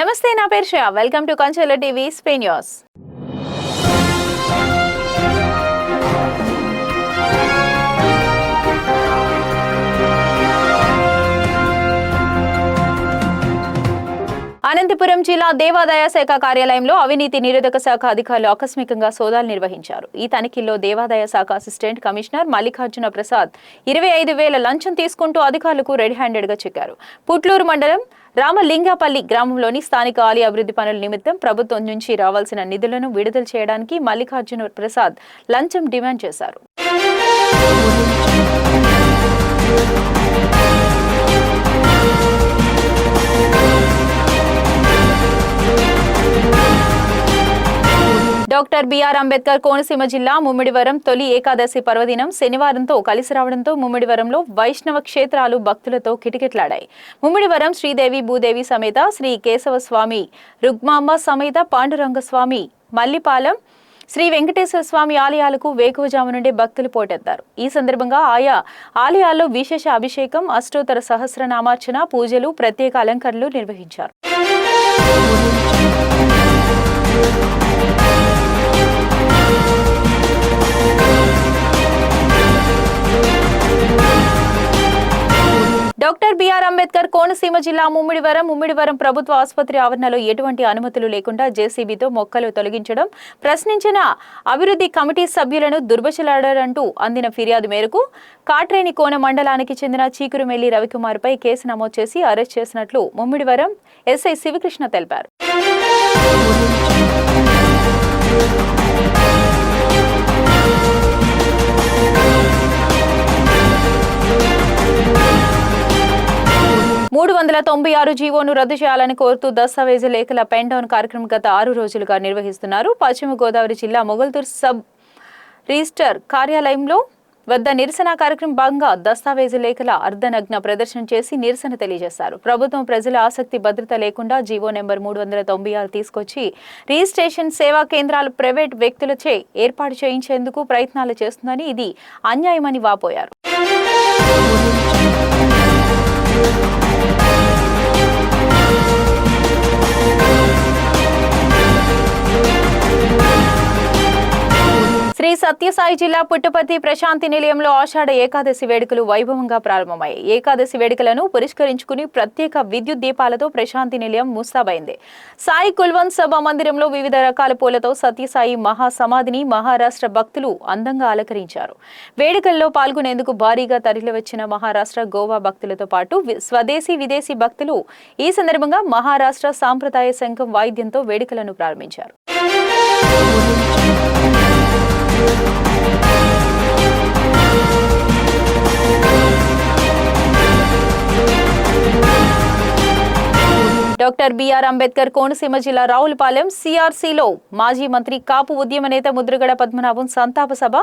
నమస్తే, నా పేరు శ్రేయ. వెల్కమ్ టు కంచెల టీవీ స్పెయిన్ న్యూస్. అనంతపురం జిల్లా దేవాదాయ శాఖ కార్యాలయంలో అవినీతి నిరోధక శాఖ అధికారులు ఆకస్మికంగా సోదాలు నిర్వహించారు. ఈ తనిఖీల్లో దేవాదాయ శాఖ అసిస్టెంట్ కమిషనర్ మల్లికార్జున ప్రసాద్ 25,000 లంచం తీసుకుంటూ అధికారులకు రెడ్ హ్యాండెడ్ గా చిక్కారు. పుట్లూరు మండలం రామలింగపల్లి గ్రామంలోని స్థానిక ఆలయ అభివృద్ధి పనుల నిమిత్తం ప్రభుత్వం నుంచి రావాల్సిన నిధులను విడుదల చేయడానికి మల్లికార్జున ప్రసాద్ లంచం డిమాండ్ చేశారు. డాక్టర్ బిఆర్ అంబేద్కర్ కోనసీమ జిల్లా ముమ్మిడివరం తొలి ఏకాదశి పర్వదినం శనివారంతో కలిసి రావడంతో ముమ్మిడివరంలో వైష్ణవ క్షేత్రాలు భక్తులతో కిటకిటలాడాయి. ముమ్మిడివరం శ్రీదేవి భూదేవి సమేత శ్రీ కేశవస్వామి, రుగ్మాంబ సమేత పాండురంగస్వామి, మల్లిపాలెం శ్రీ వెంకటేశ్వర స్వామి ఆలయాలకు వేకువజాము నుండి భక్తులు పోటెత్తారు. ఈ సందర్భంగా ఆయా ఆలయాల్లో విశేష అభిషేకం, అష్టోత్తర సహస్రనామార్చన, పూజలు, ప్రత్యేక అలంకరణలు నిర్వహించారు. డాక్టర్ బిఆర్ అంబేద్కర్ కోనసీమ జిల్లా ముమ్మిడివరం ప్రభుత్వ ఆసుపత్రి ఆవరణలో ఎటువంటి అనుమతులు లేకుండా జేసీబీతో మొక్కలు తొలగించడం, ప్రశ్నించిన అభివృద్ధి కమిటీ సభ్యులను దుర్భషలాడారంటూ అందిన ఫిర్యాదు మేరకు కాట్రేని కోన మండలానికి చెందిన చీకురుమెల్లి రవికుమార్పై కేసు నమోదు చేసి అరెస్ట్ చేసినట్లు ముమ్మిడివరం ఎస్ఐ శివకృష్ణ తెలిపారు. $396 జీవోను రద్దు చేయాలని కోరుతూ దస్తావేజు లేఖల పెన్ డౌన్ కార్యక్రమం గత 6 రోజులుగా నిర్వహిస్తున్నారు. పశ్చిమ గోదావరి జిల్లా మొగల్తూరు సబ్ రిజిస్టర్ కార్యాలయంలో వద్ద నిరసన కార్యక్రమం భాగంగా దస్తావేజు లేఖల అర్ధనగ్న ప్రదర్శన చేసి నిరసన తెలియజేశారు. ప్రభుత్వం ప్రజల ఆసక్తి భద్రత లేకుండా జీవో నెంబర్ 396 తీసుకొచ్చి రిజిస్ట్రేషన్ సేవా కేంద్రాలు ప్రైవేట్ వ్యక్తులచే ఏర్పాటు చేయించేందుకు ప్రయత్నాలు చేస్తుందని, ఇది అన్యాయమని వాపోయారు. శ్రీ సత్యసాయి జిల్లా పుట్టపర్తి ప్రశాంతి నిలయంలో ఆషాఢ ఏకాదశి వేడుకలు వైభవంగా ప్రారంభమయ్యాయి. ఏకాదశి వేడుకలను పురస్కరించుకుని ప్రత్యేక విద్యుత్ దీపాలతో ప్రశాంతి నిలయం ముస్తాబైంది. సాయి కుల్వంత్ సభ మందిరంలో వివిధ రకాల పూలతో సత్యసాయి మహాసమాధిని మహారాష్ట్ర భక్తులు అందంగా అలంకరించారు. వేడుకల్లో పాల్గొనేందుకు భారీగా తరలివచ్చిన మహారాష్ట్ర, గోవా భక్తులతో పాటు స్వదేశీ, విదేశీ భక్తులు ఈ సందర్భంగా మహారాష్ట్ర సాంప్రదాయ శంఖం వాయిద్యంతో వేడుకలను ప్రారంభించారు. డాక్టర్ బిఆర్ అంబేద్కర్ కోనసీమ జిల్లా రావులపాలెం సిఆర్సీలో మాజీ మంత్రి, కాపు ఉద్యమ నేత ముద్రగడ పద్మనాభం సంతాప సభ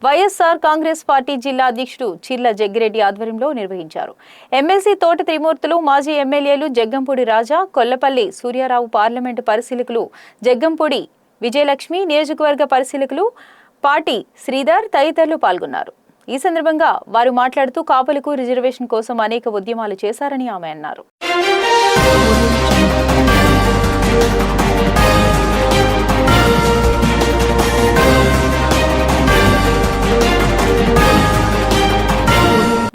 వైఎస్ఆర్ కాంగ్రెస్ పార్టీ జిల్లా అధ్యక్షుడు చిర్ల జగ్గిరెడ్డి ఆధ్వర్యంలో నిర్వహించారు. ఎమ్మెల్సీ తోట త్రిమూర్తులు, మాజీ ఎమ్మెల్యేలు జగ్గంపూడి రాజా, కొల్లపల్లి సూర్యారావు, పార్లమెంటు పరిశీలకులు జగ్గంపూడి విజయలక్ష్మి, నియోజకవర్గ పరిశీలకులు పాటి శ్రీధర్ తదితరులు పాల్గొన్నారు. ఈ సందర్భంగా వారు మాట్లాడుతూ కాపులకు రిజర్వేషన్ కోసం అనేక ఉద్యమాలు చేశారని ఆమె అన్నారు.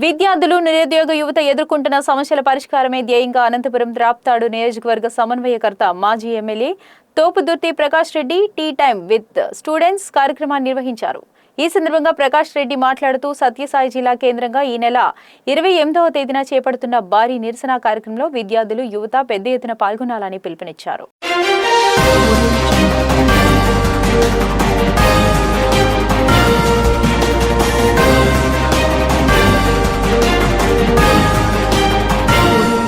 విద్యార్థులు, నిరుద్యోగ యువత ఎదుర్కొంటున్న సమస్యల పరిష్కారమే ధ్యేయంగా అనంతపురం రాప్తాడు నియోజకవర్గ సమన్వయకర్త, మాజీ MLA Topudurthi Prakash Reddy tea time with students కార్యక్రమాన్ని నిర్వహించారు. ఈ సందర్భంగా ప్రకాష్ రెడ్డి మాట్లాడుతూ సత్యసాయి జిల్లా కేంద్రంగా ఈ నెల 28వ తేదీన చేపడుతున్న భారీ నిరసన కార్యక్రమంలో విద్యార్థులు, యువత పెద్ద ఎత్తున పాల్గొనాలని పిలుపునిచ్చారు.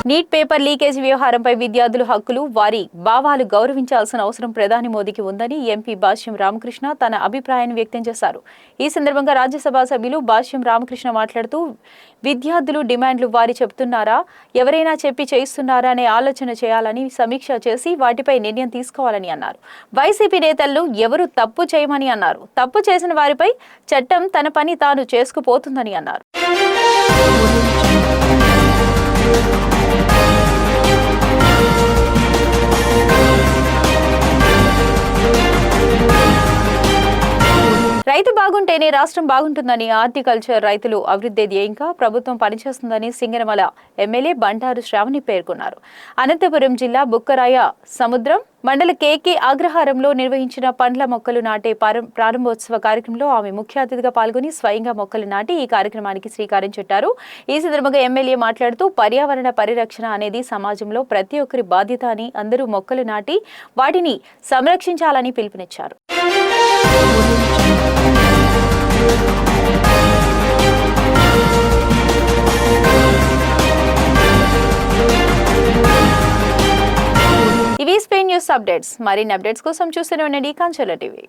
నీట్ పేపర్ లీకేజ్ వ్యవహారంపై విద్యార్థుల హక్కులు, వారి భావాలు గౌరవించాల్సిన అవసరం ప్రధాని మోదీకి ఉందని ఎంపీ భాష్యం రామకృష్ణ తన అభిప్రాయాన్ని వ్యక్తం చేశారు. ఈ సందర్భంగా రాజ్యసభ సభ్యులు భాష్యం రామకృష్ణ మాట్లాడుతూ విద్యార్థులు డిమాండ్లు వారి చెబుతున్నారా, ఎవరైనా చెప్పి చేయిస్తున్నారా అనే ఆలోచన చేయాలని, సమీక్ష చేసి వాటిపై నిర్ణయం తీసుకోవాలని అన్నారు. వైసీపీ నేతలను ఎవరు తప్పు చేయమని అన్నారు. తప్పు చేసిన వారిపై చట్టం తన పని తాను చేసుకుపోతుందని అన్నారు. ఉంటేనే రాష్ట్రం బాగుంటుందని హార్టికల్చర్ రైతులు అభివృద్ధి ధ్యేయంగా ప్రభుత్వం పనిచేస్తుందని సింగనమల ఎమ్మెల్యే బండారు శ్రావణి పేర్కొన్నారు. అనంతపురం జిల్లా బుక్కరాయ సముద్రం మండల కేకే అగ్రహారంలో నిర్వహించిన పండ్ల మొక్కలు నాటే ప్రారంభోత్సవ కార్యక్రమంలో ఆమె ముఖ్య అతిథిగా పాల్గొని స్వయంగా మొక్కలు నాటి ఈ కార్యక్రమానికి శ్రీకారం చుట్టారు. ఈ సందర్భంగా ఎమ్మెల్యే మాట్లాడుతూ పర్యావరణ పరిరక్షణ అనేది సమాజంలో ప్రతి ఒక్కరి బాధ్యత అని, అందరూ మొక్కలు నాటి వాటిని సంరక్షించాలని పిలుపునిచ్చారు. ఇవి స్పెయిన్ న్యూస్ అప్డేట్స్. మరిన్ని అప్డేట్స్ కోసం చూస్తూనే ఉండండి కాంచల టీవీ.